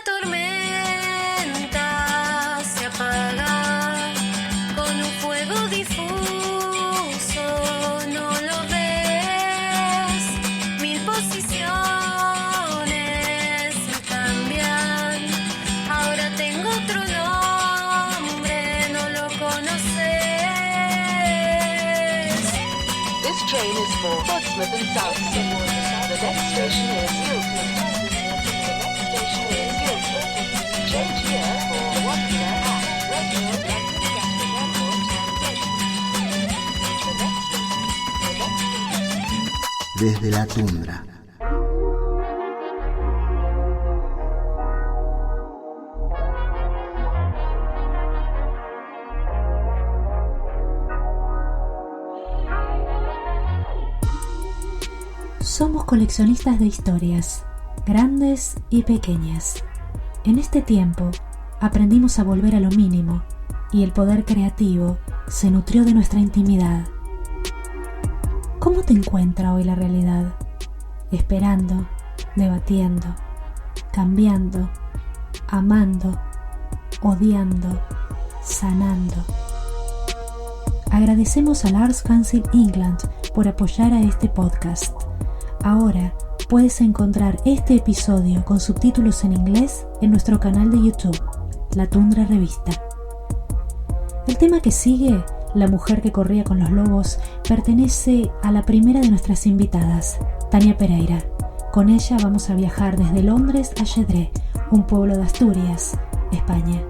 tormenta se apaga con un fuego difuso, no lo ves, 1000 posiciones me cambian, ahora tengo otro nombre, no lo conoces. This train is for Portsmouth and Southsea. The next station is Guildford. The next station is Guildford. Change here for the Wonder at Redhill and Gatwick Airport and Bridge. Desde la tundra. Somos coleccionistas de historias, grandes y pequeñas. En este tiempo aprendimos a volver a lo mínimo y el poder creativo se nutrió de nuestra intimidad. ¿Cómo te encuentra hoy la realidad? Esperando, debatiendo, cambiando, amando, odiando, sanando. Agradecemos al Arts Council England por apoyar a este podcast. Ahora puedes encontrar este episodio con subtítulos en inglés en nuestro canal de YouTube, La Tundra Revista. El tema que sigue, La mujer que corría con los lobos, pertenece a la primera de nuestras invitadas, Tania Pereira. Con ella vamos a viajar desde Londres a Lledré, un pueblo de Asturias, España.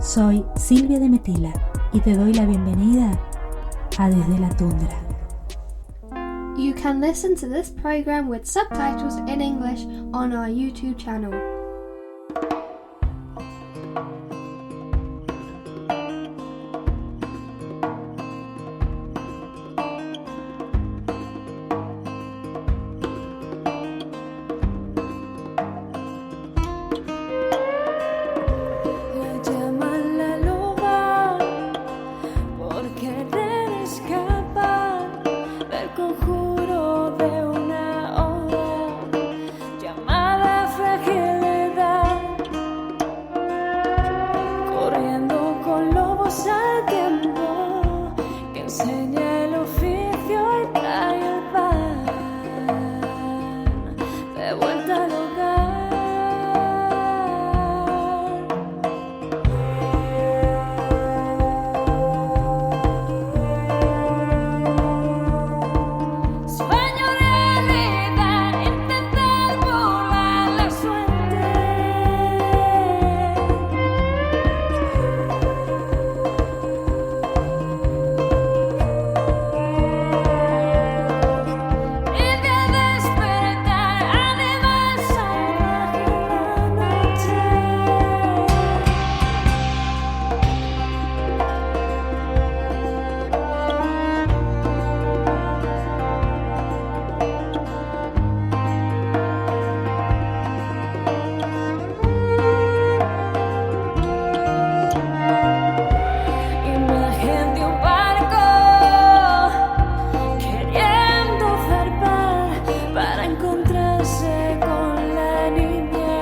Soy Silvia de Metila y te doy la bienvenida a Desde la Tundra. You can listen to this program with subtitles in English on our YouTube channel. La llaman la loba por querer escapar del conjuro de una oda llamada fragilidad, corriendo con lobos al tiempo que enseña el oficio y trae el pan de vuelta al hogar. Sueño realidad, intentar burlar la suerte. Y de despertar, animal salvaje en la noche. Imagen de un barco queriendo zarpar para encontrarse con la niña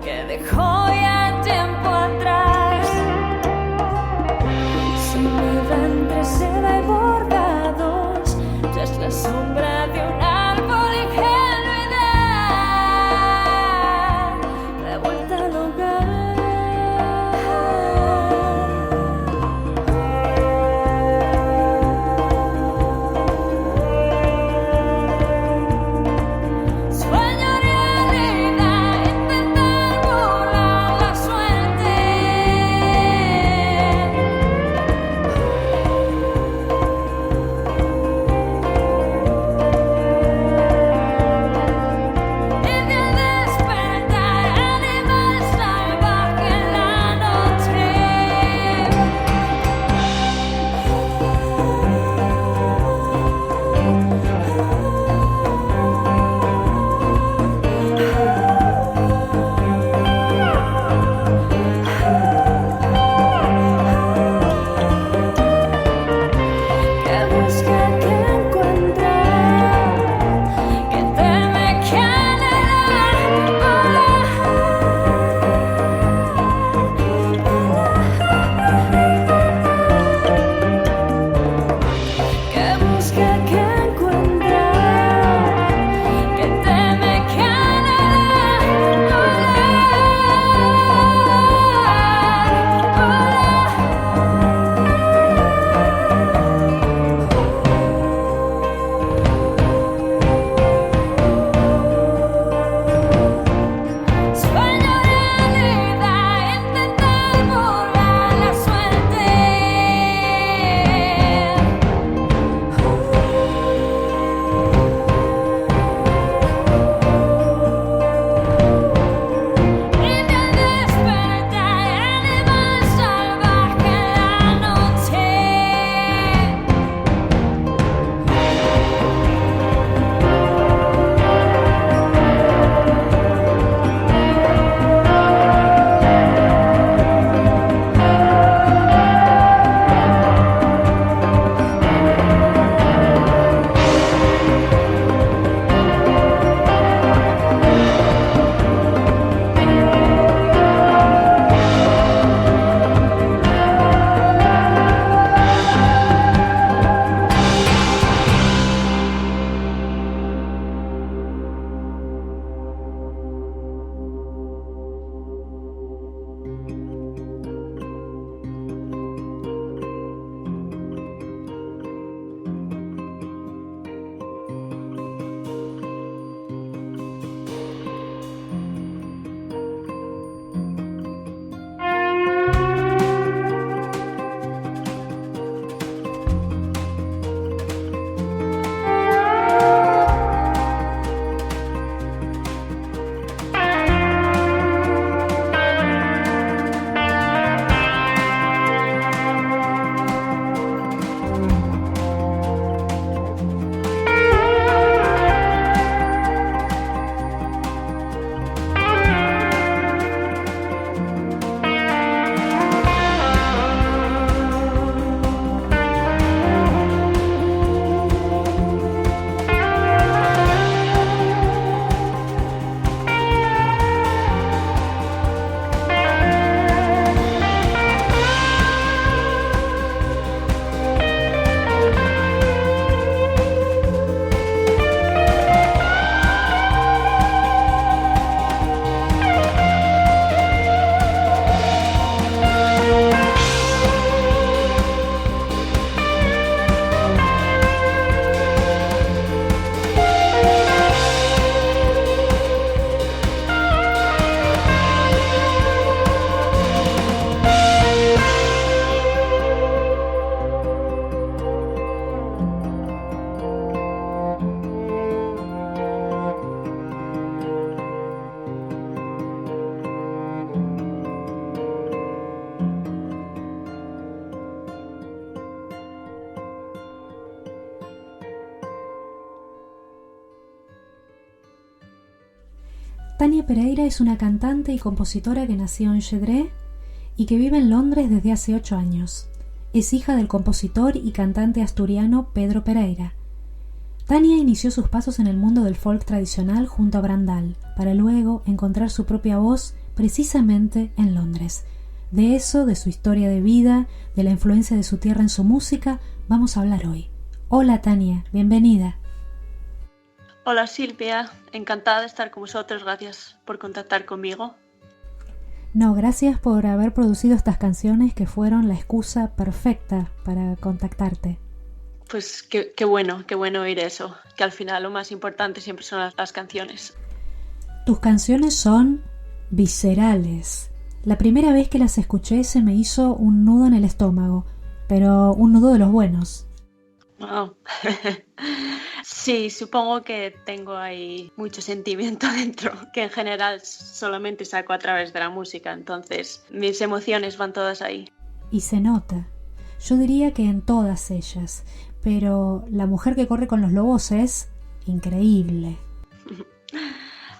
que dejó ya tiempo atrás. Sumida entre seda y bordados, tras la sombra de un árbol, ingenuidad de vuelta al hogar. Sueño realidad, intentar burlar la suerte. Tania Pereira es una cantante y compositora que nació en Gedré y que vive en Londres desde hace 8 años. Es hija del compositor y cantante asturiano Pedro Pereira. Tania inició sus pasos en el mundo del folk tradicional junto a Brandal, para luego encontrar su propia voz precisamente en Londres. De eso, de su historia de vida, de la influencia de su tierra en su música, vamos a hablar hoy. Hola Tania, bienvenida. Hola Silvia, encantada de estar con vosotros, gracias por contactar conmigo. No, gracias por haber producido estas canciones que fueron la excusa perfecta para contactarte. Pues qué bueno oír eso, que al final lo más importante siempre son las canciones. Tus canciones son viscerales. La primera vez que las escuché se me hizo un nudo en el estómago, pero un nudo de los buenos. Wow. Sí, supongo que tengo ahí mucho sentimiento dentro, que en general solamente saco a través de la música, entonces mis emociones van todas ahí. Y se nota. Yo diría que en todas ellas, pero La mujer que corre con los lobos es increíble.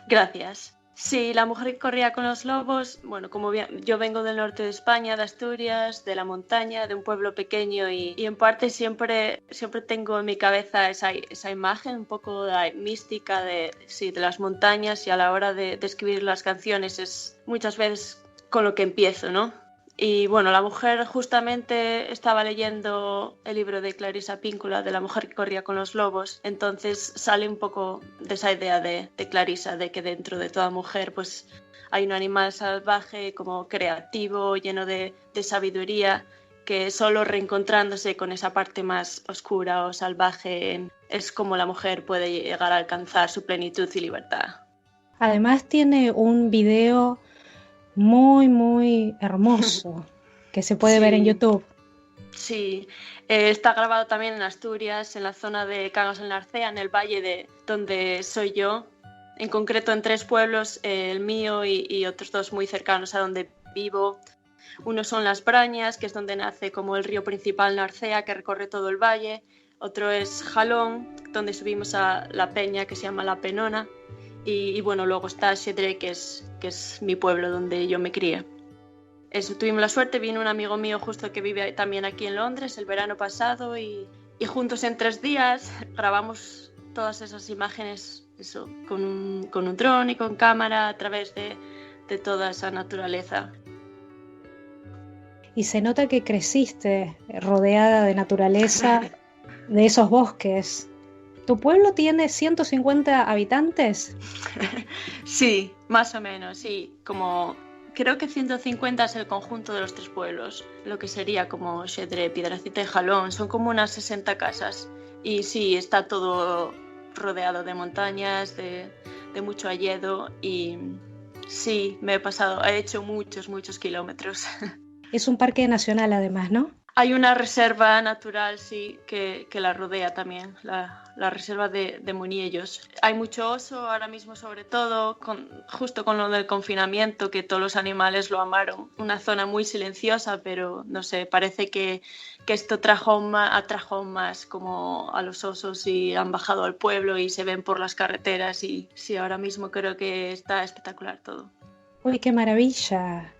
Gracias. Sí, La mujer que corría con los lobos, bueno, como bien, yo vengo del norte de España, de Asturias, de la montaña, de un pueblo pequeño y en parte siempre tengo en mi cabeza esa imagen un poco mística de las montañas, y a la hora de escribir las canciones es muchas veces con lo que empiezo, ¿no? Y bueno, La mujer, justamente estaba leyendo el libro de Clarissa Píncula, de La mujer que corría con los lobos, entonces sale un poco de esa idea de Clarissa, de que dentro de toda mujer pues hay un animal salvaje, como creativo, lleno de sabiduría, que solo reencontrándose con esa parte más oscura o salvaje es como la mujer puede llegar a alcanzar su plenitud y libertad. Además tiene un video muy hermoso que se puede ver en YouTube. Sí, está grabado también en Asturias, en la zona de Cangas en la Arcea, en el valle de donde soy yo, en concreto en 3 pueblos, el mío y otros 2 muy cercanos a donde vivo. Uno son Las Brañas, que es donde nace como el río principal Narcea, que recorre todo el valle. Otro es Jalón, donde subimos a la peña que se llama La Penona. Y bueno, luego está Gedré, que es mi pueblo donde yo me crié. Eso, tuvimos la suerte, vino un amigo mío justo que vive también aquí en Londres el verano pasado y juntos en 3 días grabamos todas esas imágenes, eso, con un dron y con cámara a través de toda esa naturaleza. Y se nota que creciste rodeada de naturaleza, de esos bosques. ¿Tu pueblo tiene 150 habitantes? Sí, más o menos, sí. Creo que 150 es el conjunto de los 3 pueblos, lo que sería como Gedré, Piedracita y Jalón. Son como unas 60 casas. Y sí, está todo rodeado de montañas, de mucho hayedo. Y sí, he hecho muchos kilómetros. Es un parque nacional además, ¿no? Hay una reserva natural, sí, que la rodea también, la reserva de Muniellos. Hay mucho oso ahora mismo, sobre todo, justo con lo del confinamiento, que todos los animales lo amaron. Una zona muy silenciosa, pero no sé, parece que esto atrajo más como a los osos y han bajado al pueblo y se ven por las carreteras. Y sí, ahora mismo creo que está espectacular todo. ¡Uy, qué maravilla!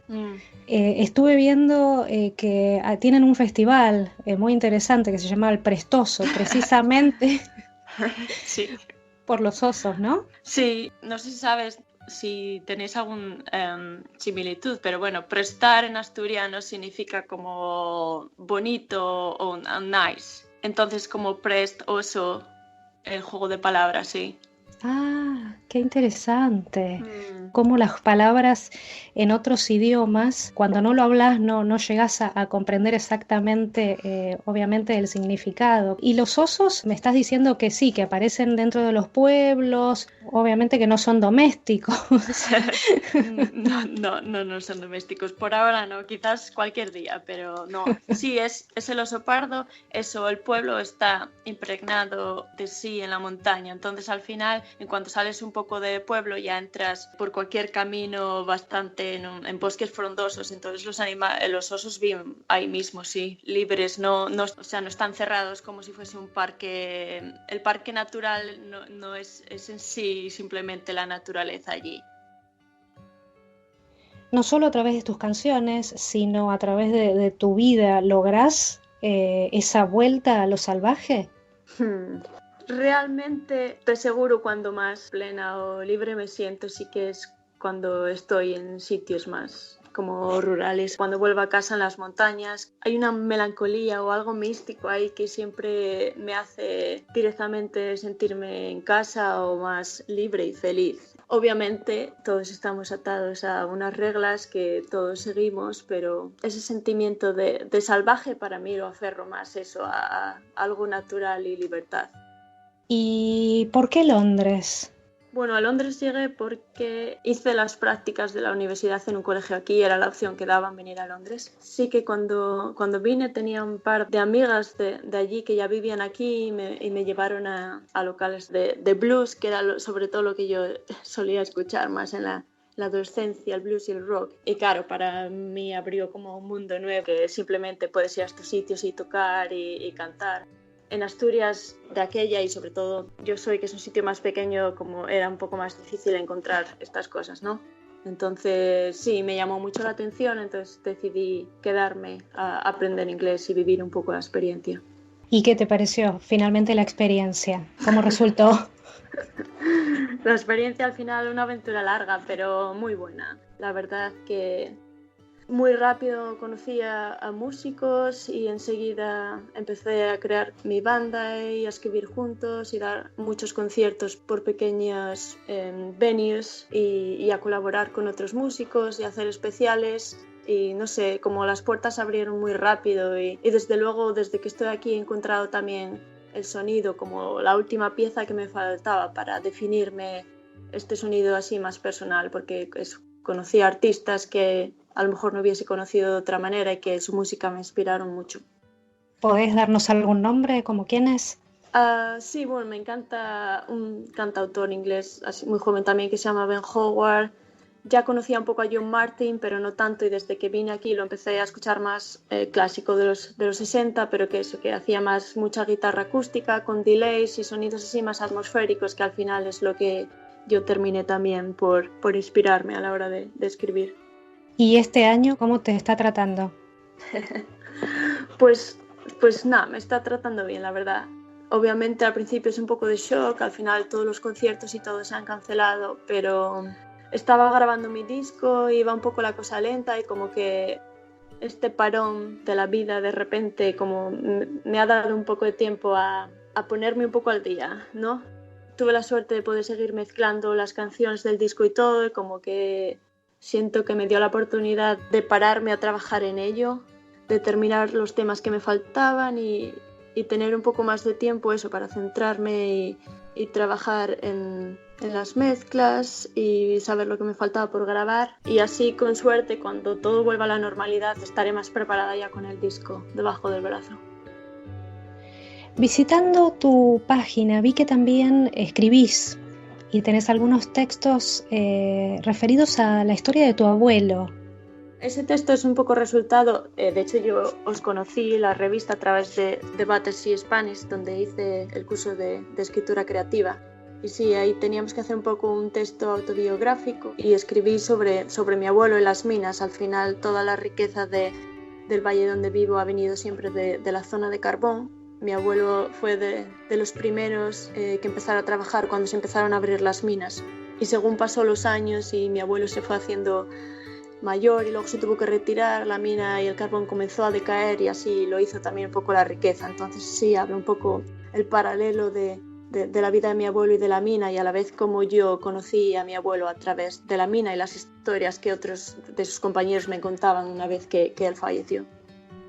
Estuve viendo que tienen un festival muy interesante que se llama El Prestoso, precisamente Sí. por los osos, ¿no? Sí, no sé si sabes si tenéis algún similitud, pero bueno, prestar en asturiano significa como bonito o nice. Entonces como prest, oso, el juego de palabras, sí. Ah, qué interesante. Cómo las palabras en otros idiomas, cuando no lo hablas, no llegas a comprender exactamente, obviamente, el significado. Y los osos, me estás diciendo que sí, que aparecen dentro de los pueblos, obviamente que no son domésticos. No son domésticos. Por ahora no, quizás cualquier día, pero no. Sí, es el oso pardo. Eso, el pueblo está impregnado de sí en la montaña. Entonces, al final, en cuanto sales un poco de pueblo, ya entras por cualquier camino bastante en bosques frondosos. Entonces, los osos viven ahí mismo, sí, libres. No están cerrados como si fuese un parque. El parque natural no es en sí simplemente la naturaleza allí. no solo a través de tus canciones, sino a través de tu vida, lográs esa vuelta a lo salvaje? Realmente, te aseguro, cuando más plena o libre me siento, sí que es cuando estoy en sitios más como rurales, cuando vuelvo a casa en las montañas. Hay una melancolía o algo místico ahí que siempre me hace directamente sentirme en casa o más libre y feliz. Obviamente todos estamos atados a unas reglas que todos seguimos, pero ese sentimiento de salvaje para mí lo aferro más eso a algo natural y libertad. ¿Y por qué Londres? Bueno, a Londres llegué porque hice las prácticas de la universidad en un colegio aquí, era la opción que daban venir a Londres. Sí que cuando vine tenía un par de amigas de allí que ya vivían aquí y me llevaron a locales de blues, que era sobre todo lo que yo solía escuchar más en la adolescencia, el blues y el rock. Y claro, para mí abrió como un mundo nuevo, que simplemente puedes ir a estos sitios y tocar y cantar. En Asturias de aquella, y sobre todo yo soy que es un sitio más pequeño, como era un poco más difícil encontrar estas cosas, ¿no? Entonces sí, me llamó mucho la atención, entonces decidí quedarme a aprender inglés y vivir un poco la experiencia. ¿Y qué te pareció finalmente la experiencia? ¿Cómo resultó? La experiencia al final una aventura larga, pero muy buena. La verdad que muy rápido conocí a músicos y enseguida empecé a crear mi banda y a escribir juntos y dar muchos conciertos por pequeños venues y a colaborar con otros músicos y hacer especiales. Y no sé, como las puertas se abrieron muy rápido y desde luego desde que estoy aquí he encontrado también el sonido como la última pieza que me faltaba para definirme este sonido así más personal, porque conocí a artistas que a lo mejor no hubiese conocido de otra manera y que su música me inspiraron mucho. ¿Podés darnos algún nombre? ¿Como quién es? Sí, bueno, me encanta un cantautor inglés así, muy joven también que se llama Ben Howard. Ya conocía un poco a John Martin, pero no tanto, y desde que vine aquí lo empecé a escuchar más clásico de los 60, pero que hacía mucha guitarra acústica con delays y sonidos así más atmosféricos, que al final es lo que yo terminé también por inspirarme a la hora de escribir. ¿Y este año cómo te está tratando? Pues nada, me está tratando bien, la verdad. Obviamente al principio es un poco de shock, al final todos los conciertos y todo se han cancelado, pero estaba grabando mi disco, iba un poco la cosa lenta y como que este parón de la vida de repente como me ha dado un poco de tiempo a ponerme un poco al día, ¿no? Tuve la suerte de poder seguir mezclando las canciones del disco y todo, y como que siento que me dio la oportunidad de pararme a trabajar en ello, de terminar los temas que me faltaban y tener un poco más de tiempo eso para centrarme y trabajar en las mezclas y saber lo que me faltaba por grabar. Y así, con suerte, cuando todo vuelva a la normalidad, estaré más preparada ya con el disco debajo del brazo. Visitando tu página vi que también escribís y tenés algunos textos referidos a la historia de tu abuelo. Ese texto es un poco resultado, de hecho yo os conocí la revista a través de Battersea Spanish, donde hice el curso de escritura creativa. Y sí, ahí teníamos que hacer un poco un texto autobiográfico y escribí sobre mi abuelo en las minas. Al final toda la riqueza del valle donde vivo ha venido siempre de la zona de carbón. Mi abuelo fue de los primeros que empezaron a trabajar cuando se empezaron a abrir las minas. Y según pasó los años y mi abuelo se fue haciendo mayor y luego se tuvo que retirar, la mina y el carbón comenzó a decaer y así lo hizo también un poco la riqueza. Entonces sí, habla un poco el paralelo de la vida de mi abuelo y de la mina, y a la vez como yo conocí a mi abuelo a través de la mina y las historias que otros de sus compañeros me contaban una vez que él falleció.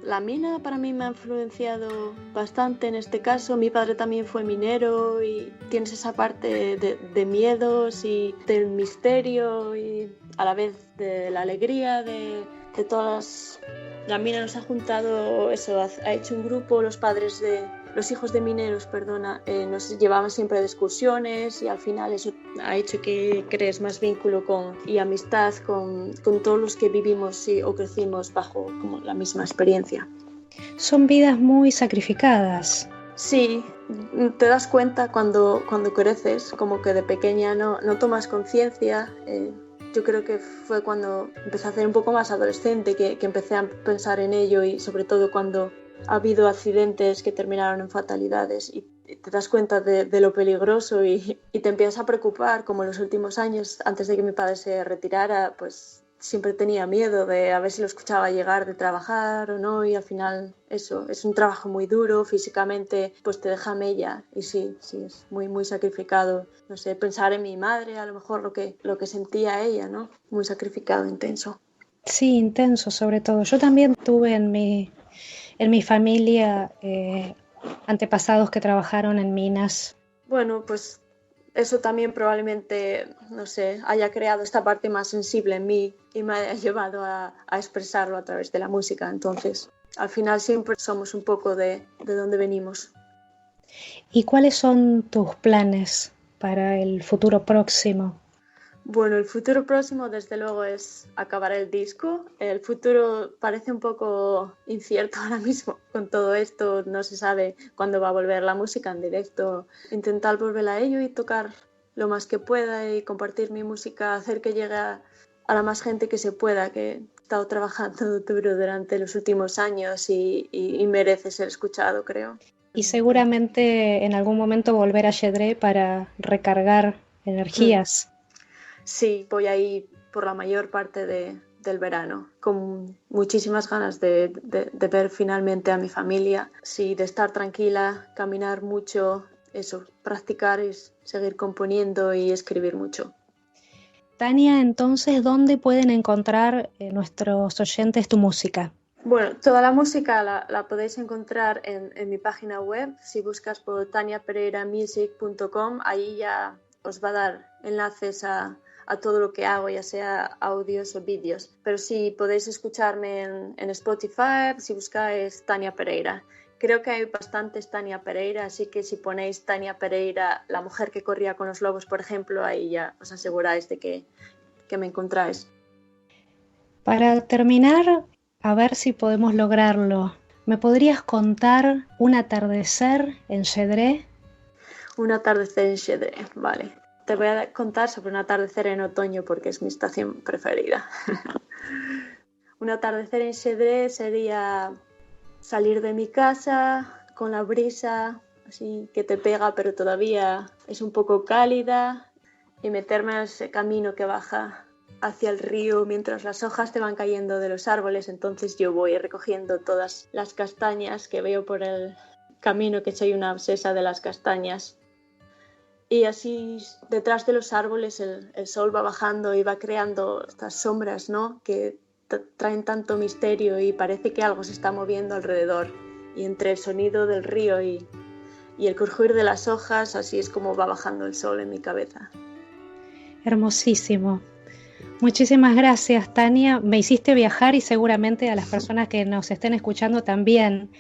La mina para mí me ha influenciado bastante en este caso. Mi padre también fue minero y tienes esa parte de miedos y del misterio y a la vez de la alegría de todas. La mina nos ha juntado, eso, ha hecho un grupo, los hijos de mineros, nos llevaban siempre de excursiones y al final eso ha hecho que crees más vínculo y amistad con todos los que vivimos o crecimos bajo como la misma experiencia. Son vidas muy sacrificadas. Sí, te das cuenta cuando creces, como que de pequeña no tomas conciencia. yo creo que fue cuando empecé a hacer un poco más adolescente, que empecé a pensar en ello, y sobre todo cuando ha habido accidentes que terminaron en fatalidades y te das cuenta de lo peligroso y te empiezas a preocupar, como en los últimos años, antes de que mi padre se retirara, pues siempre tenía miedo de a ver si lo escuchaba llegar de trabajar o no, y al final eso, es un trabajo muy duro, físicamente pues te deja mella, y sí, es muy, muy sacrificado. No sé, pensar en mi madre, a lo mejor lo que sentía ella, ¿no? Muy sacrificado, intenso. Sí, intenso sobre todo. Yo también tuve en mi familia antepasados que trabajaron en minas. Bueno, pues eso también probablemente, no sé, haya creado esta parte más sensible en mí y me haya llevado a expresarlo a través de la música. Entonces, al final siempre somos un poco de dónde venimos. ¿Y cuáles son tus planes para el futuro próximo? Bueno, el futuro próximo desde luego es acabar el disco. El futuro parece un poco incierto ahora mismo con todo esto. No se sabe cuándo va a volver la música en directo. Intentar volver a ello y tocar lo más que pueda y compartir mi música, hacer que llegue a la más gente que se pueda, que he estado trabajando duro durante los últimos años y merece ser escuchado, creo. Y seguramente en algún momento volver a Shedré para recargar energías. Sí, voy ahí por la mayor parte del verano, con muchísimas ganas de ver finalmente a mi familia, sí, de estar tranquila, caminar mucho, eso, practicar y seguir componiendo y escribir mucho. Tania, entonces, ¿dónde pueden encontrar nuestros oyentes tu música? Bueno, toda la música la podéis encontrar en mi página web. Si buscas por taniapereiramusic.com, ahí ya os va a dar enlaces a todo lo que hago, ya sea audios o vídeos. Pero sí, podéis escucharme en Spotify si buscáis Tania Pereira. Creo que hay bastantes Tania Pereira, así que si ponéis Tania Pereira, la mujer que corría con los lobos, por ejemplo, ahí ya os aseguráis de que me encontráis. Para terminar, a ver si podemos lograrlo. ¿Me podrías contar un atardecer en Shedré? Un atardecer en Shedré, vale. Te voy a contar sobre un atardecer en otoño porque es mi estación preferida. Un atardecer en Shedré sería salir de mi casa con la brisa así que te pega pero todavía es un poco cálida, y meterme en ese camino que baja hacia el río mientras las hojas te van cayendo de los árboles. Entonces yo voy recogiendo todas las castañas que veo por el camino, que soy una obsesa de las castañas. Y así detrás de los árboles el sol va bajando y va creando estas sombras, ¿no? Que traen tanto misterio y parece que algo se está moviendo alrededor. Y entre el sonido del río y el crujir de las hojas, así es como va bajando el sol en mi cabeza. Hermosísimo. Muchísimas gracias, Tania. Me hiciste viajar y seguramente a las personas que nos estén escuchando también.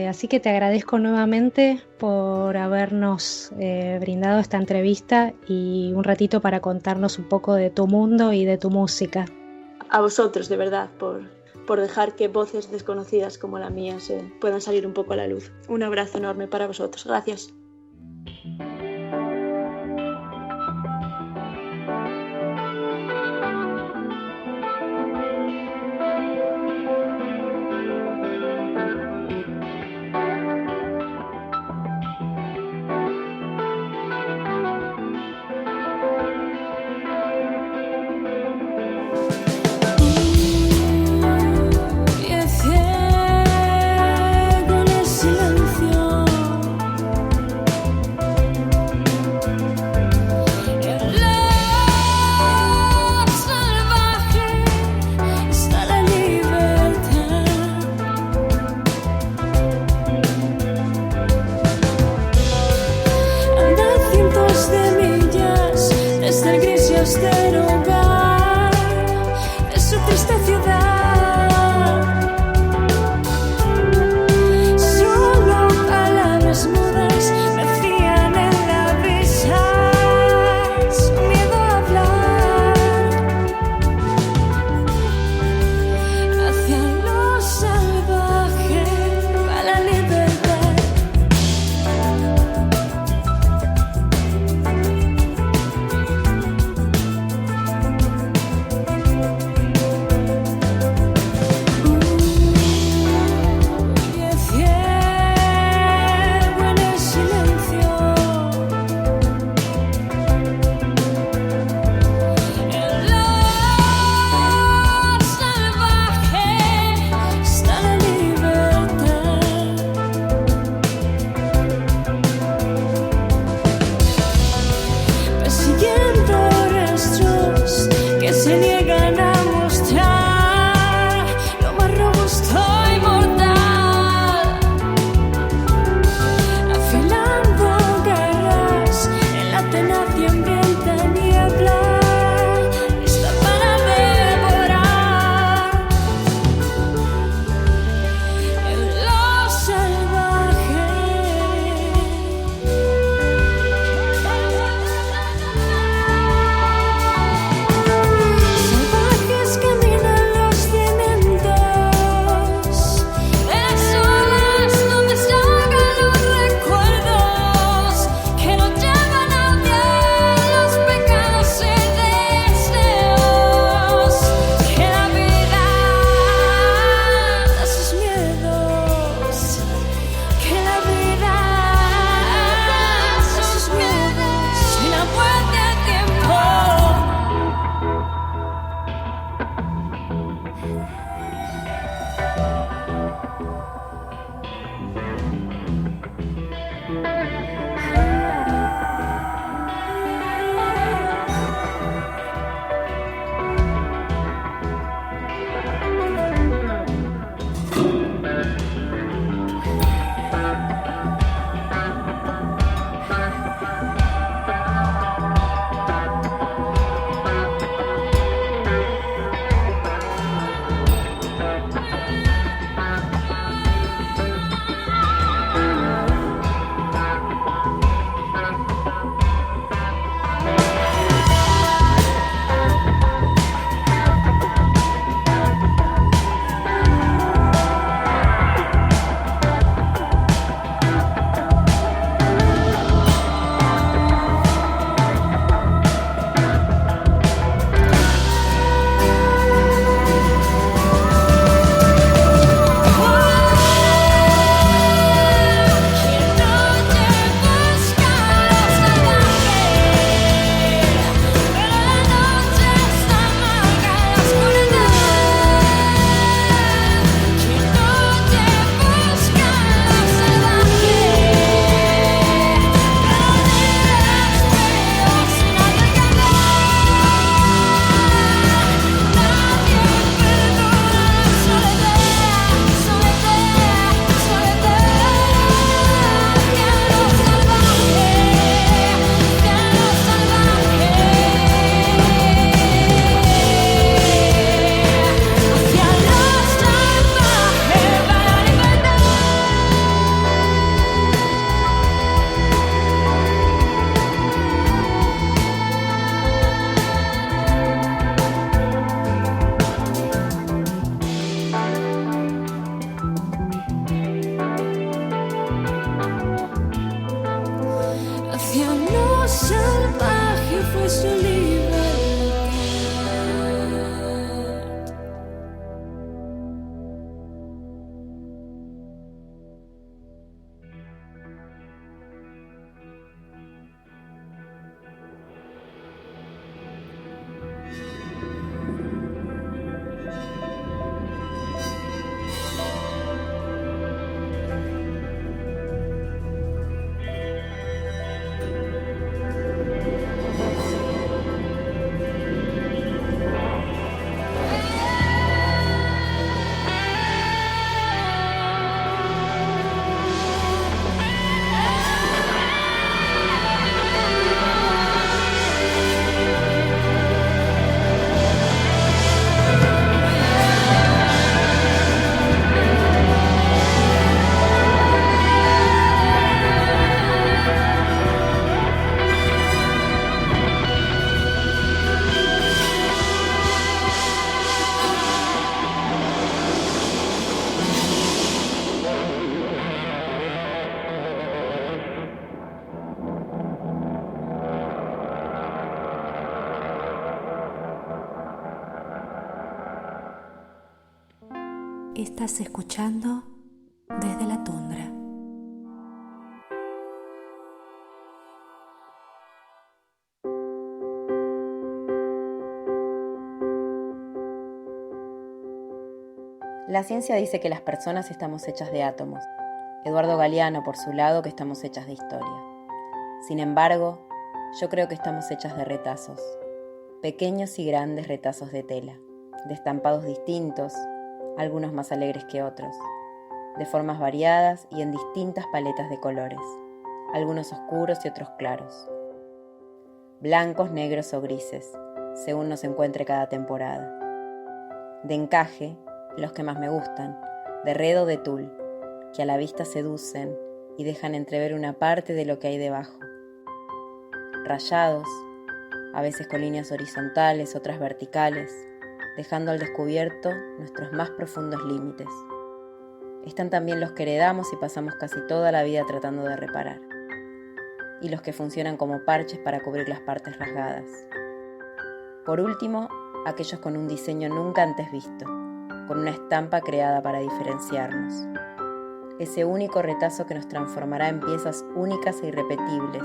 Así que te agradezco nuevamente por habernos brindado esta entrevista y un ratito para contarnos un poco de tu mundo y de tu música. A vosotros, de verdad, por dejar que voces desconocidas como la mía puedan salir un poco a la luz. Un abrazo enorme para vosotros. Gracias. Y el cielo en el silencio Estás escuchando desde la tundra. La ciencia dice que las personas estamos hechas de átomos. Eduardo Galeano, por su lado, que estamos hechas de historia. Sin embargo, yo creo que estamos hechas de retazos. Pequeños y grandes retazos de tela, de estampados distintos, algunos más alegres que otros, de formas variadas y en distintas paletas de colores, algunos oscuros y otros claros, blancos, negros o grises, según nos encuentre cada temporada. De encaje, los que más me gustan, de red o de tul, que a la vista seducen y dejan entrever una parte de lo que hay debajo. Rayados, a veces con líneas horizontales, otras verticales, dejando al descubierto nuestros más profundos límites. Están también los que heredamos y pasamos casi toda la vida tratando de reparar, y los que funcionan como parches para cubrir las partes rasgadas. Por último, aquellos con un diseño nunca antes visto, con una estampa creada para diferenciarnos. Ese único retazo que nos transformará en piezas únicas e irrepetibles.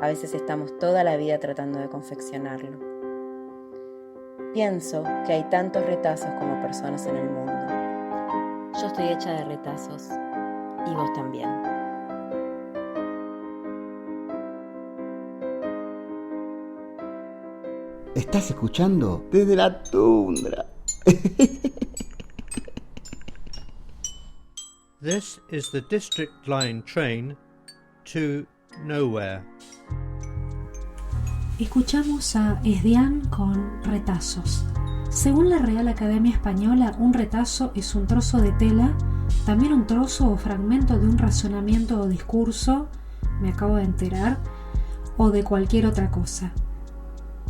A veces estamos toda la vida tratando de confeccionarlo. Pienso que hay tantos retazos como personas en el mundo. Yo estoy hecha de retazos y vos también. Estás escuchando desde la tundra. This is the District Line train to nowhere. Escuchamos a Esdian con retazos. Según la Real Academia Española, un retazo es un trozo de tela, también un trozo o fragmento de un razonamiento o discurso, me acabo de enterar, o de cualquier otra cosa.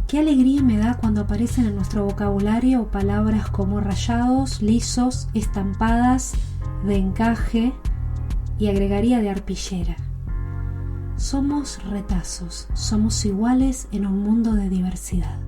Qué alegría me da cuando aparecen en nuestro vocabulario palabras como rayados, lisos, estampadas, de encaje y agregaría de arpillera. Somos retazos, somos iguales en un mundo de diversidad.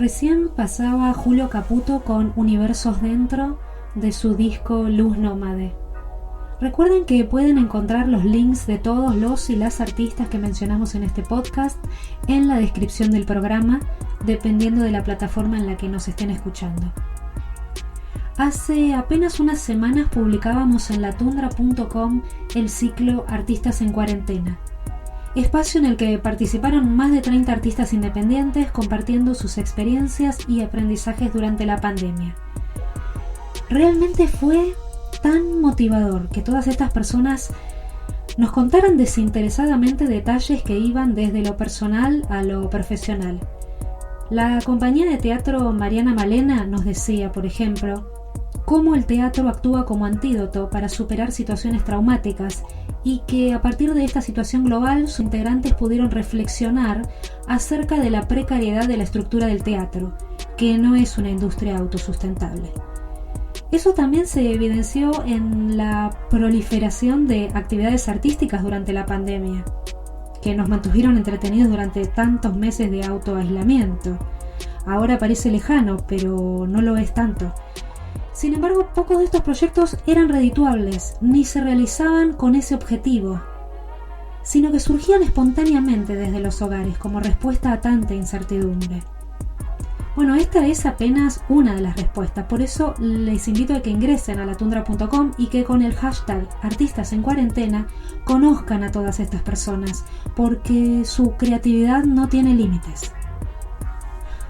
Recién pasaba Julio Caputo con Universos Dentro de su disco Luz Nómade. Recuerden que pueden encontrar los links de todos los y las artistas que mencionamos en este podcast en la descripción del programa, dependiendo de la plataforma en la que nos estén escuchando. Hace apenas unas semanas publicábamos en latundra.com el ciclo Artistas en Cuarentena, espacio en el que participaron más de 30 artistas independientes compartiendo sus experiencias y aprendizajes durante la pandemia. Realmente fue tan motivador que todas estas personas nos contaran desinteresadamente detalles que iban desde lo personal a lo profesional. La compañía de teatro Mariana Malena nos decía, por ejemplo, cómo el teatro actúa como antídoto para superar situaciones traumáticas y que a partir de esta situación global sus integrantes pudieron reflexionar acerca de la precariedad de la estructura del teatro, que no es una industria autosustentable. Eso también se evidenció en la proliferación de actividades artísticas durante la pandemia, que nos mantuvieron entretenidos durante tantos meses de autoaislamiento. Ahora parece lejano, pero no lo es tanto. Sin embargo, pocos de estos proyectos eran redituables, ni se realizaban con ese objetivo, sino que surgían espontáneamente desde los hogares como respuesta a tanta incertidumbre. Bueno, esta es apenas una de las respuestas, por eso les invito a que ingresen a latundra.com y que con el hashtag Artistas en Cuarentena conozcan a todas estas personas, porque su creatividad no tiene límites.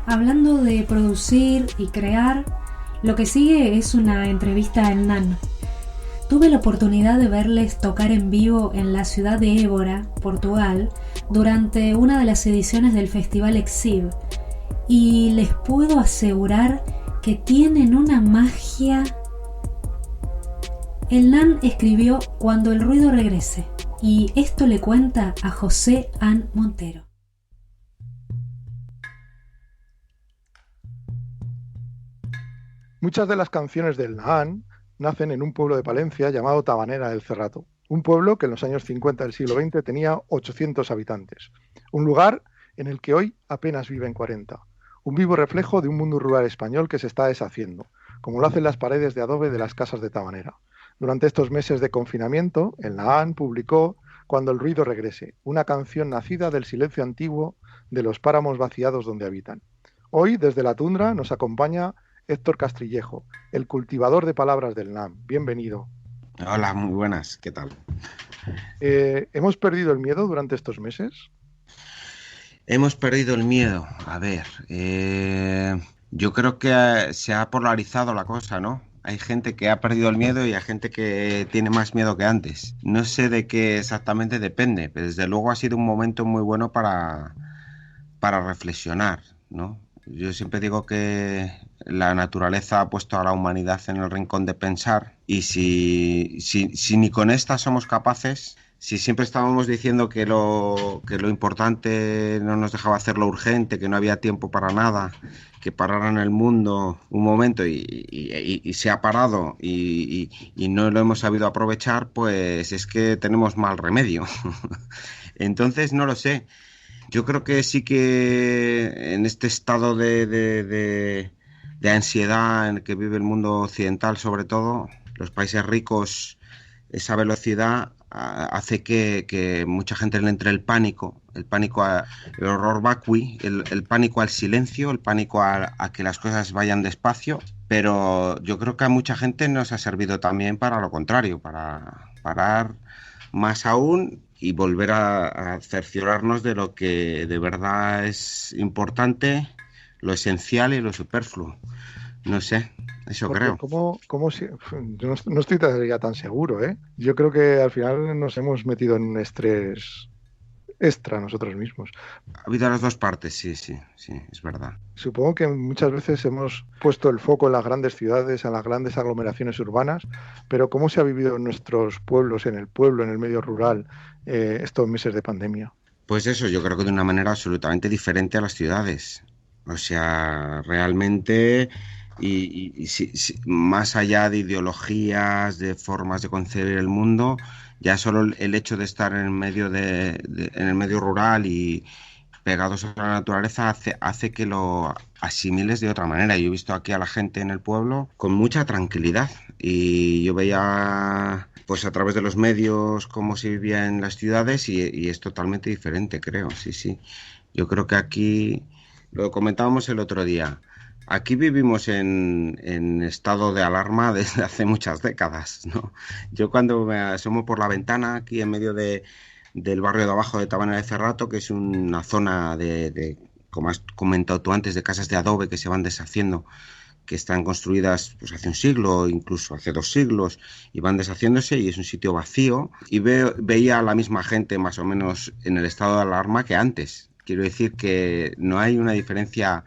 Hablando de producir y crear, lo que sigue es una entrevista al NAN. Tuve la oportunidad de verles tocar en vivo en la ciudad de Évora, Portugal, durante una de las ediciones del Festival Exib, y les puedo asegurar que tienen una magia. El NAN escribió Cuando el ruido regrese, y esto le cuenta a José An Montero. Muchas de las canciones del Nahán nacen en un pueblo de Palencia llamado Tabanera del Cerrato, un pueblo que en los años 50 del siglo XX tenía 800 habitantes, un lugar en el que hoy apenas viven 40, un vivo reflejo de un mundo rural español que se está deshaciendo, como lo hacen las paredes de adobe de las casas de Tabanera. Durante estos meses de confinamiento, el Nahán publicó Cuando el ruido regrese, una canción nacida del silencio antiguo de los páramos vaciados donde habitan. Hoy, desde la tundra, nos acompaña Héctor Castrillejo, el cultivador de palabras del NAM. Bienvenido. Hola, muy buenas, ¿qué tal? ¿Hemos perdido el miedo durante estos meses? Hemos perdido el miedo. A ver, yo creo que se ha polarizado la cosa, ¿no? Hay gente que ha perdido el miedo y hay gente que tiene más miedo que antes. No sé de qué exactamente depende, pero desde luego ha sido un momento muy bueno para reflexionar, ¿no? Yo siempre digo que la naturaleza ha puesto a la humanidad en el rincón de pensar, y si ni con esta somos capaces, si siempre estábamos diciendo que lo importante no nos dejaba hacer lo urgente, que no había tiempo para nada, que pararan el mundo un momento y se ha parado y no lo hemos sabido aprovechar, pues es que tenemos mal remedio. Entonces no lo sé. Yo creo que sí que en este estado de ansiedad en el que vive el mundo occidental, sobre todo, los países ricos, esa velocidad hace que mucha gente le entre el pánico el horror vacui, el pánico al silencio, el pánico a que las cosas vayan despacio, pero yo creo que a mucha gente nos ha servido también para lo contrario, para parar más aún y volver a cerciorarnos de lo que de verdad es importante, lo esencial y lo superfluo. No sé, eso porque creo. Yo no estoy todavía tan seguro, ¿eh? Yo creo que al final nos hemos metido en un estrés extra nosotros mismos. Ha habido las dos partes, sí, es verdad. Supongo que muchas veces hemos puesto el foco en las grandes ciudades, en las grandes aglomeraciones urbanas, pero ¿cómo se ha vivido en nuestros pueblos, en el medio rural, estos meses de pandemia? Pues eso, yo creo que de una manera absolutamente diferente a las ciudades. O sea, realmente, y más allá de ideologías, de formas de concebir el mundo, ya solo el hecho de estar en el medio en el medio rural y pegados a la naturaleza hace que lo asimiles de otra manera. Yo he visto aquí a la gente en el pueblo con mucha tranquilidad y yo veía pues a través de los medios cómo se vivía en las ciudades y es totalmente diferente, creo, sí. Yo creo que aquí, lo comentábamos el otro día, aquí vivimos en estado de alarma desde hace muchas décadas, ¿no? Yo cuando me asomo por la ventana aquí en medio del barrio de abajo de Tabanera de Cerrato, que es una zona como has comentado tú antes, de casas de adobe que se van deshaciendo, que están construidas pues, hace un siglo, incluso hace 2 siglos, y van deshaciéndose y es un sitio vacío. Y veía a la misma gente más o menos en el estado de alarma que antes. Quiero decir que no hay una diferencia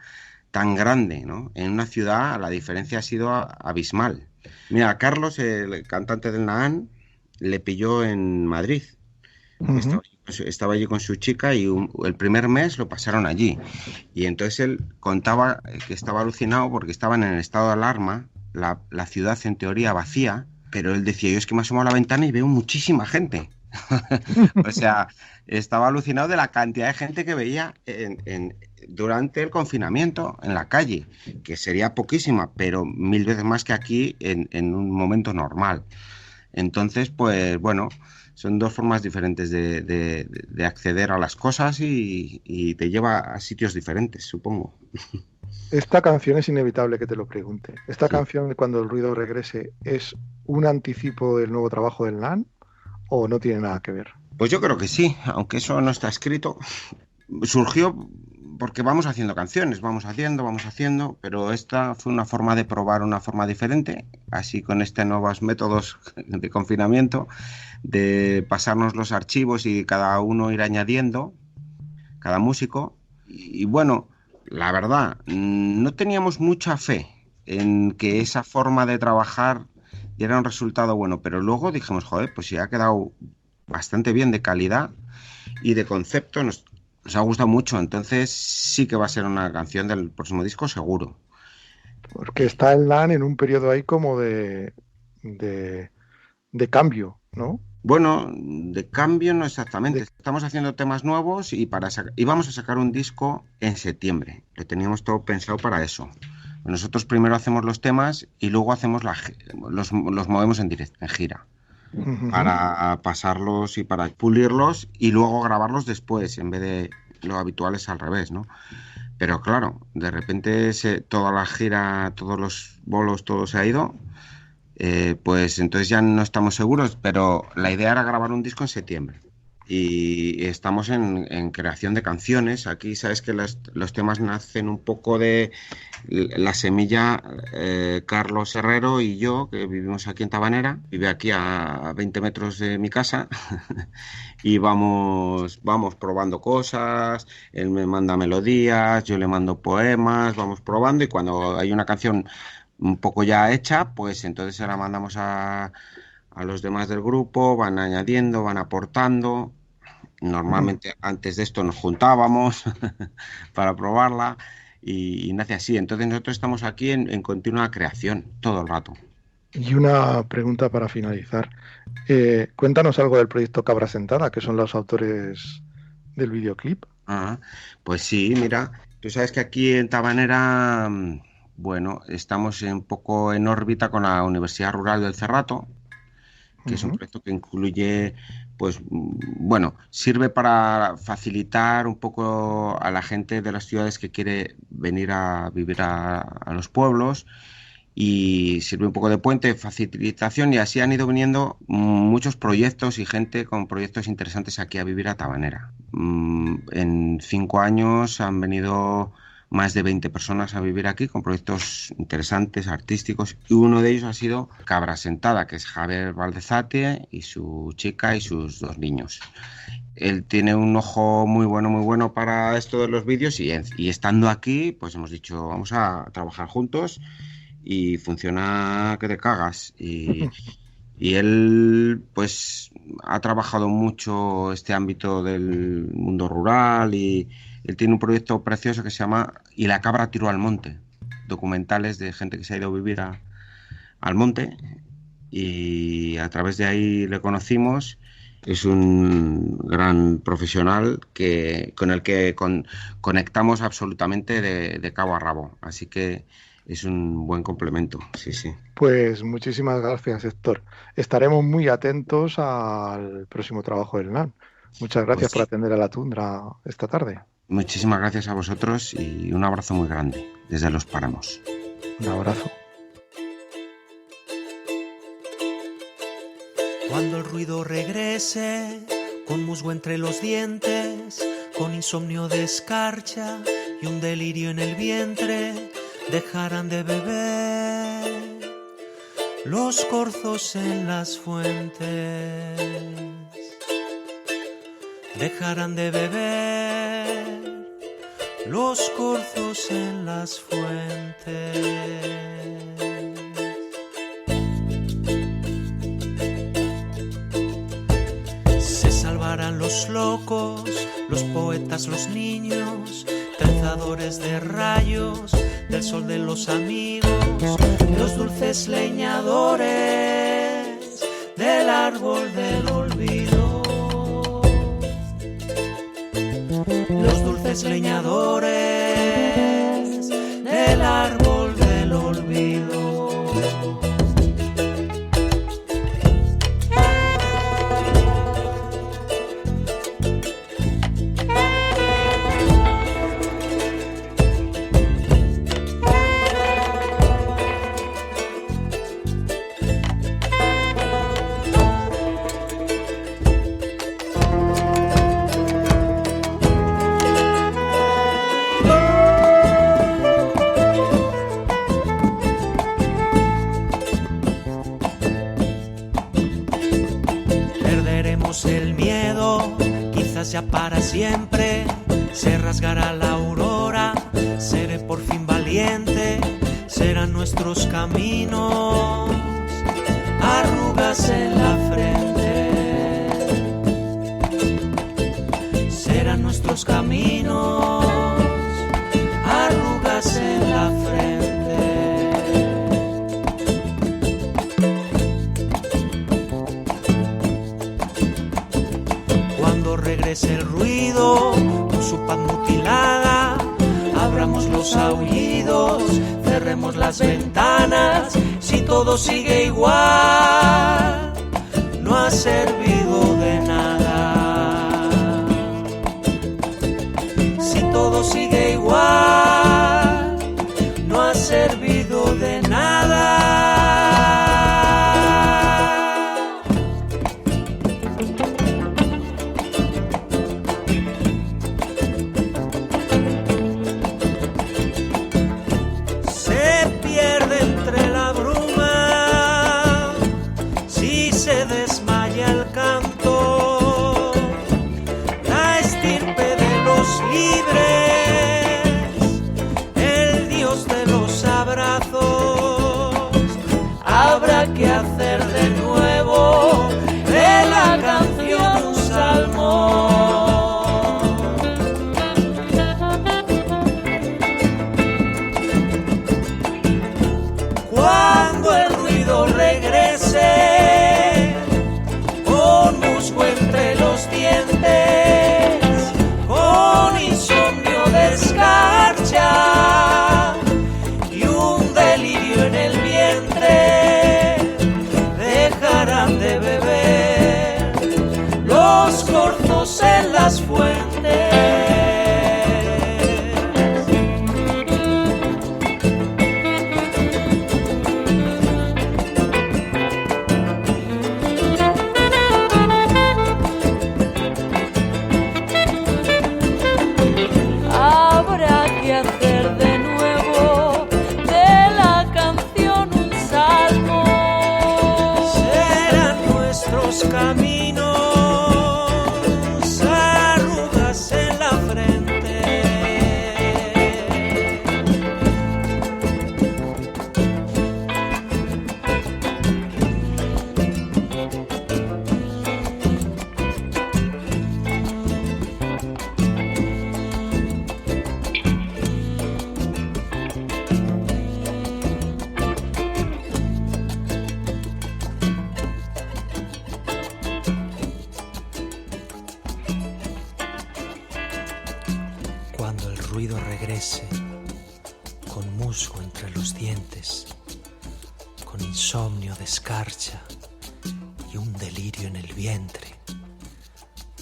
tan grande, ¿no? En una ciudad la diferencia ha sido abismal. Mira, a Carlos, el cantante del Nahán, le pilló en Madrid. Estaba allí con su chica y el primer mes lo pasaron allí. Y entonces él contaba que estaba alucinado porque estaban en el estado de alarma, la ciudad en teoría vacía, pero él decía, yo es que me asomo a la ventana y veo muchísima gente. O sea, estaba alucinado de la cantidad de gente que veía durante el confinamiento en la calle, que sería poquísima, pero 1000 veces más que aquí en un momento normal. Entonces, pues bueno, son 2 formas diferentes de acceder a las cosas y te lleva a sitios diferentes, supongo. Esta canción es inevitable que te lo pregunte. ¿Esta canción, Cuando el ruido regrese, es un anticipo del nuevo trabajo del Nahán o no tiene nada que ver? Pues yo creo que sí, aunque eso no está escrito. Surgió porque vamos haciendo canciones, vamos haciendo, pero esta fue una forma de probar una forma diferente, así con nuevos métodos de confinamiento, de pasarnos los archivos y cada uno ir añadiendo, cada músico. Y bueno, la verdad, no teníamos mucha fe en que esa forma de trabajar diera un resultado bueno, pero luego dijimos, joder, pues sí ha quedado bastante bien de calidad y de concepto, nos ha gustado mucho, entonces sí que va a ser una canción del próximo disco seguro. Porque está el Nahán en un periodo ahí como de cambio, ¿no? Bueno, de cambio no exactamente. Estamos haciendo temas nuevos y vamos a sacar un disco en septiembre. Lo teníamos todo pensado para eso. Nosotros primero hacemos los temas y luego hacemos los movemos en gira. Para pasarlos y para pulirlos y luego grabarlos después, en vez de lo habitual es al revés, ¿no? Pero claro, de repente toda la gira, todos los bolos, todo se ha ido, pues entonces ya no estamos seguros, pero la idea era grabar un disco en septiembre. Y estamos en creación de canciones. Aquí sabes que los temas nacen un poco de la semilla. Carlos Herrero y yo, que vivimos aquí en Tabanera, vive aquí a 20 metros de mi casa, y vamos probando cosas. Él me manda melodías, yo le mando poemas, vamos probando, y cuando hay una canción un poco ya hecha, pues entonces se la mandamos a los demás del grupo, van añadiendo, van aportando. Normalmente antes de esto nos juntábamos para probarla y nace así. Entonces nosotros estamos aquí en continua creación todo el rato. Y una pregunta para finalizar. Cuéntanos algo del proyecto Cabra Sentada, que son los autores del videoclip. Pues sí, mira, tú sabes que aquí en Tabanera, bueno, estamos un poco en órbita con la Universidad Rural del Cerrato, que es un proyecto que incluye, pues, bueno, sirve para facilitar un poco a la gente de las ciudades que quiere venir a vivir a los pueblos, y sirve un poco de puente, de facilitación, y así han ido viniendo muchos proyectos y gente con proyectos interesantes aquí a vivir a Tabanera. En 5 años han venido más de 20 personas a vivir aquí con proyectos interesantes, artísticos, y uno de ellos ha sido Cabra Sentada, que es Javier Valdezate y su chica y sus 2 niños. Él tiene un ojo muy bueno para esto de los vídeos, y estando aquí, pues hemos dicho, vamos a trabajar juntos, y funciona que te cagas. Y él, pues, ha trabajado mucho este ámbito del mundo rural, y él tiene un proyecto precioso que se llama Y la cabra tiró al monte, documentales de gente que se ha ido a vivir al monte, y a través de ahí le conocimos. Es un gran profesional con el que conectamos absolutamente de cabo a rabo, así que es un buen complemento, sí. Pues muchísimas gracias, Héctor. Estaremos muy atentos al próximo trabajo del Nahán. Muchas gracias por atender a la tundra esta tarde. Muchísimas gracias a vosotros y un abrazo muy grande desde Los Páramos. Un abrazo. Cuando el ruido regrese, con musgo entre los dientes, con insomnio de escarcha y un delirio en el vientre, dejarán de beber los corzos en las fuentes, dejarán de beber los corzos en las fuentes. Se salvarán los locos, los poetas, los niños, trenzadores de rayos, del sol de los amigos, los dulces leñadores del árbol del olvido, los dulces leñadores del árbol del olvido. El miedo, quizás ya para siempre, se rasgará la aurora, seré por fin valiente, serán nuestros caminos, arrugas en la frente, serán nuestros caminos, arrugas en la frente. Regrese el ruido con su paz mutilada, abramos los aullidos, cerremos las ventanas. Si todo sigue igual, no ha servido de nada. Si todo sigue igual, no ha servido de nada. Que hacer de nuevo de la canción un salmo. Cuando el ruido regrese con musgo entre los dientes, con insomnio de escarcha y un delirio en el vientre, dejarán de beber los corzos en las fuentes. Habrá que hacer de nuevo de la canción un salmo. Nuestros caminos, arrugas en la frente. Cuando el ruido regrese, con musgo entre los dientes, con insomnio de escarcha y un delirio en el vientre,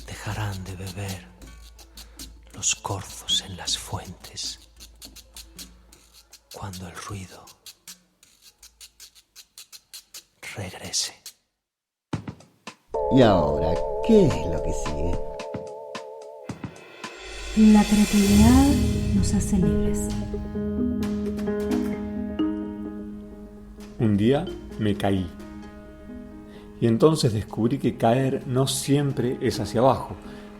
dejarán de beber los corzos en las fuentes. Cuando el ruido regrese. ¿Y ahora qué es lo que sigue? La creatividad nos hace libres. Un día me caí. Y entonces descubrí que caer no siempre es hacia abajo.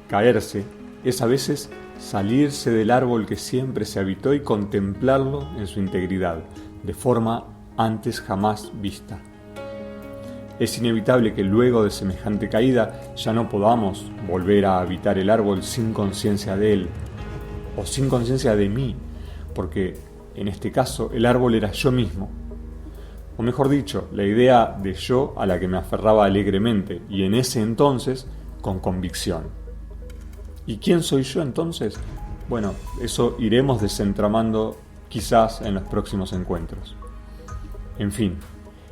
Caerse es a veces salirse del árbol que siempre se habitó y contemplarlo en su integridad, de forma antes jamás vista. Es inevitable que luego de semejante caída ya no podamos volver a habitar el árbol sin conciencia de él, o sin conciencia de mí, porque en este caso el árbol era yo mismo. O mejor dicho, la idea de yo a la que me aferraba alegremente, y en ese entonces con convicción. ¿Y quién soy yo entonces? Bueno, eso iremos desentramando quizás en los próximos encuentros. En fin,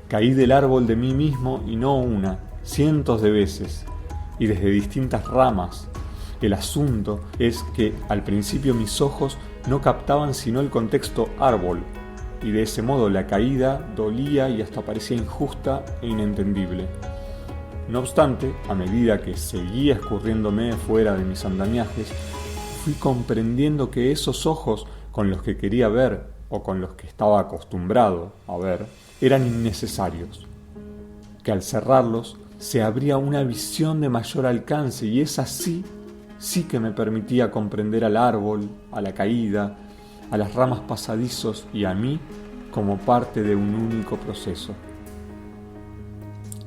caí del árbol de mí mismo y no una, cientos de veces, y desde distintas ramas. El asunto es que al principio mis ojos no captaban sino el contexto árbol, y de ese modo la caída dolía y hasta parecía injusta e inentendible. No obstante, a medida que seguía escurriéndome fuera de mis andamiajes, fui comprendiendo que esos ojos con los que quería ver, o con los que estaba acostumbrado a ver, eran innecesarios, que al cerrarlos se abría una visión de mayor alcance, y esa sí que me permitía comprender al árbol, a la caída, a las ramas pasadizos y a mí como parte de un único proceso.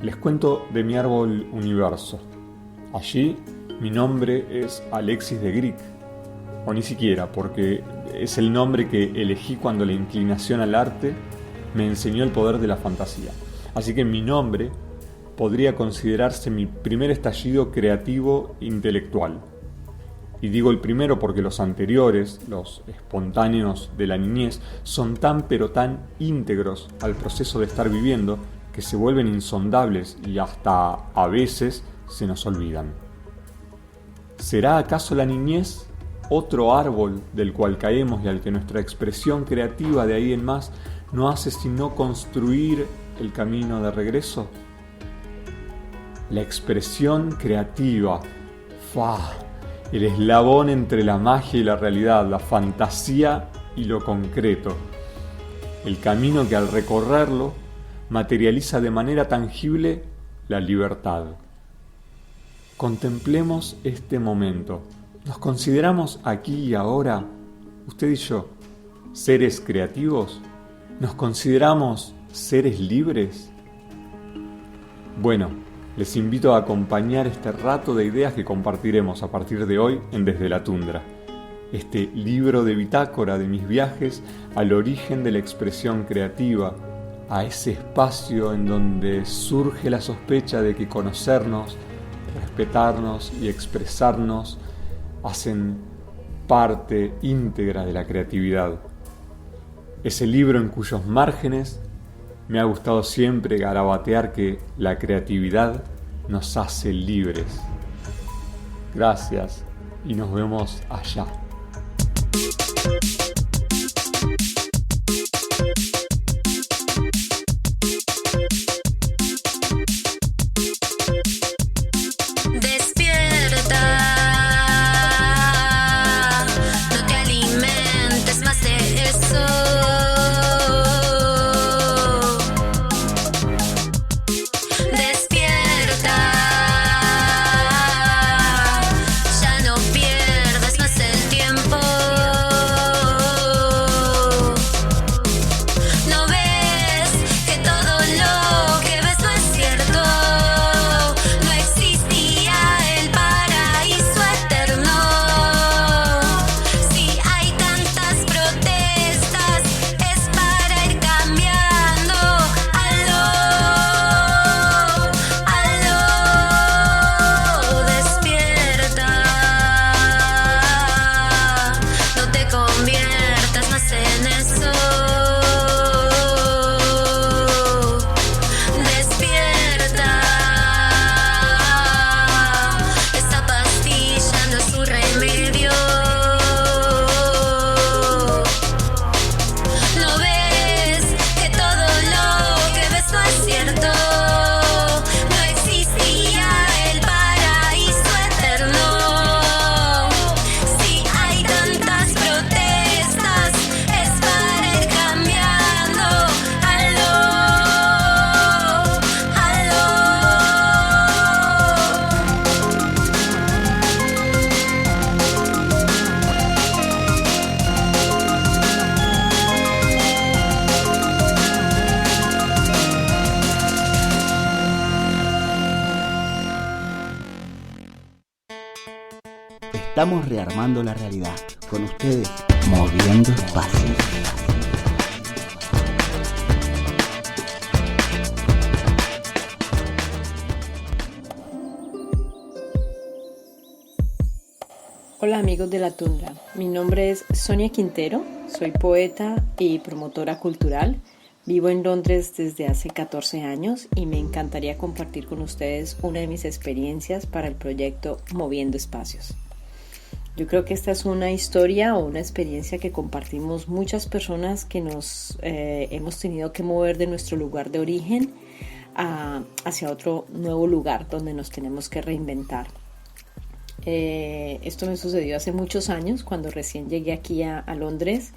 Les cuento de mi árbol universo. Allí mi nombre es Alexis de Grieg, o ni siquiera, porque es el nombre que elegí cuando la inclinación al arte me enseñó el poder de la fantasía. Así que mi nombre podría considerarse mi primer estallido creativo intelectual. Y digo el primero porque los anteriores, los espontáneos de la niñez, son tan pero tan íntegros al proceso de estar viviendo que se vuelven insondables y hasta a veces se nos olvidan. ¿Será acaso la niñez otro árbol del cual caemos y al que nuestra expresión creativa de ahí en más no hace sino construir el camino de regreso? La expresión creativa, el eslabón entre la magia y la realidad, la fantasía y lo concreto. El camino que al recorrerlo materializa de manera tangible la libertad. Contemplemos este momento. ¿Nos consideramos aquí y ahora, usted y yo, seres creativos? ¿Nos consideramos seres libres? Bueno, les invito a acompañar este rato de ideas que compartiremos a partir de hoy en Desde la Tundra, este libro de bitácora de mis viajes al origen de la expresión creativa, a ese espacio en donde surge la sospecha de que conocernos, respetarnos y expresarnos hacen parte íntegra de la creatividad. Ese libro en cuyos márgenes me ha gustado siempre garabatear que la creatividad nos hace libres. Gracias y nos vemos allá. estamos rearmando la realidad. Con ustedes, Moviendo Espacios. Hola amigos de la Tundra, mi nombre es Sonia Quintero, soy poeta y promotora cultural. Vivo en Londres desde hace 14 años y me encantaría compartir con ustedes una de mis experiencias para el proyecto Moviendo Espacios. Yo creo que esta es una historia o una experiencia que compartimos muchas personas que nos hemos tenido que mover de nuestro lugar de origen hacia otro nuevo lugar donde nos tenemos que reinventar. Esto me sucedió hace muchos años cuando recién llegué aquí a Londres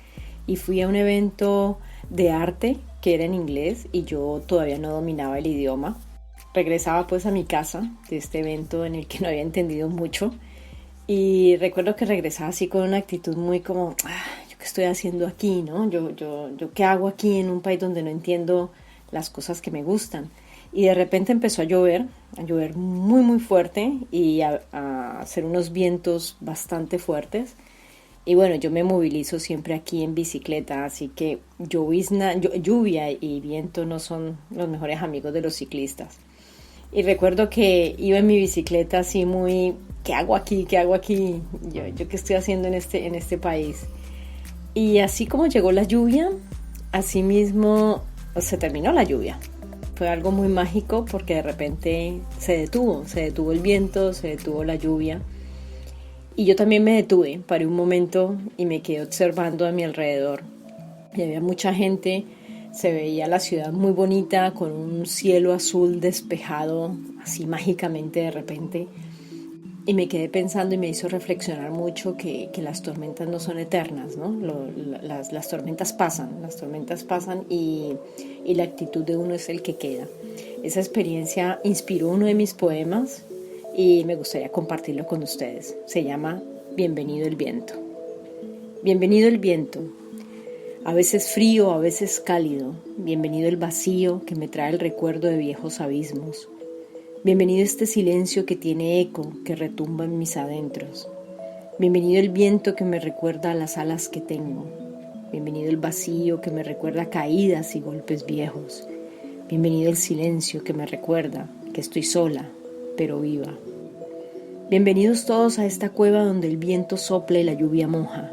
y fui a un evento de arte que era en inglés y yo todavía no dominaba el idioma. Regresaba pues a mi casa de este evento en el que no había entendido mucho y recuerdo que regresaba así con una actitud muy como ¿yo qué estoy haciendo aquí? ¿No? Yo ¿qué hago aquí en un país donde no entiendo las cosas que me gustan? Y de repente empezó a llover muy muy fuerte y a hacer unos vientos bastante fuertes. Y bueno, yo me movilizo siempre aquí en bicicleta, así que lluvia y viento no son los mejores amigos de los ciclistas. Y recuerdo que iba en mi bicicleta así muy, ¿qué hago aquí? ¿Qué hago aquí? ¿Yo qué estoy haciendo en este país? Y así como llegó la lluvia, así mismo se terminó la lluvia. Fue algo muy mágico porque de repente se detuvo el viento, se detuvo la lluvia. Y yo también me detuve, paré un momento y me quedé observando a mi alrededor. Y había mucha gente, se veía la ciudad muy bonita, con un cielo azul despejado, así mágicamente de repente. Y me quedé pensando y me hizo reflexionar mucho que las tormentas no son eternas, ¿no? Las tormentas pasan y la actitud de uno es el que queda. Esa experiencia inspiró uno de mis poemas y me gustaría compartirlo con ustedes. Se llama Bienvenido el viento. Bienvenido el viento, a veces frío, a veces cálido. Bienvenido el vacío que me trae el recuerdo de viejos abismos. Bienvenido este silencio que tiene eco, que retumba en mis adentros. Bienvenido el viento que me recuerda a las alas que tengo. Bienvenido el vacío que me recuerda caídas y golpes viejos. Bienvenido el silencio que me recuerda que estoy sola, pero viva. Bienvenidos todos a esta cueva donde el viento sopla y la lluvia moja.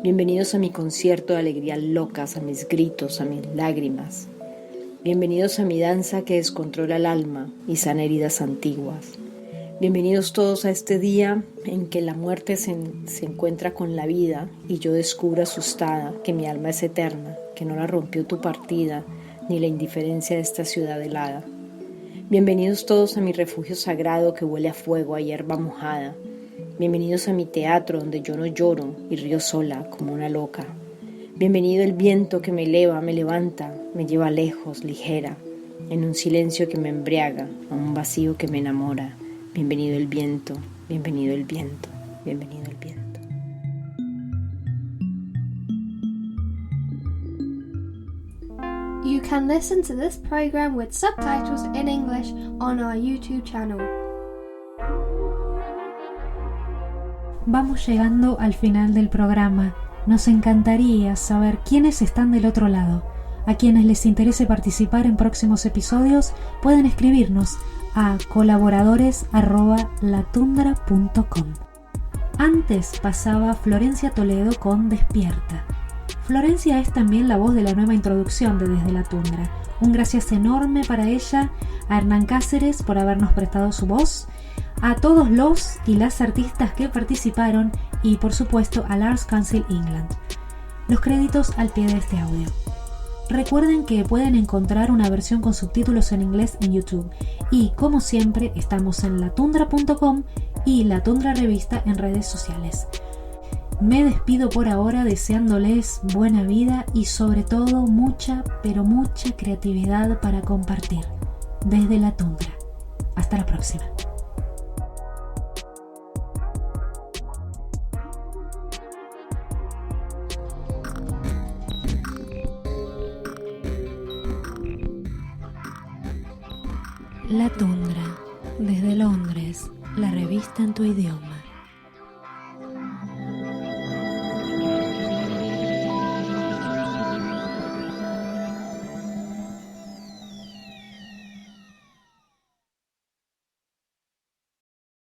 Bienvenidos a mi concierto de alegrías locas, a mis gritos, a mis lágrimas. Bienvenidos a mi danza que descontrola el alma y sana heridas antiguas. Bienvenidos todos a este día en que la muerte se encuentra con la vida y yo descubro asustada que mi alma es eterna, que no la rompió tu partida ni la indiferencia de esta ciudad helada. Bienvenidos todos a mi refugio sagrado que huele a fuego, a hierba mojada. Bienvenidos a mi teatro donde yo no lloro y río sola como una loca. Bienvenido el viento que me eleva, me levanta, me lleva lejos, ligera, en un silencio que me embriaga, a un vacío que me enamora. Bienvenido el viento, bienvenido el viento, bienvenido el viento. You can listen to this program with subtitles in English on our YouTube channel. Vamos llegando al final del programa. Nos encantaría saber quiénes están del otro lado. A quienes les interese participar en próximos episodios pueden escribirnos a colaboradores@latundra.com. Antes pasaba Florencia Toledo con Despierta. Florencia es también la voz de la nueva introducción de Desde la Tundra. Un gracias enorme para ella, a Hernán Cáceres por habernos prestado su voz, a todos los y las artistas que participaron y por supuesto al Arts Council England. Los créditos al pie de este audio. Recuerden que pueden encontrar una versión con subtítulos en inglés en YouTube y como siempre estamos en latundra.com y La Tundra Revista en redes sociales. Me despido por ahora deseándoles buena vida y sobre todo mucha, pero mucha creatividad para compartir. Desde la Tundra. Hasta la próxima. La Tundra, desde Londres, la revista en tu idioma.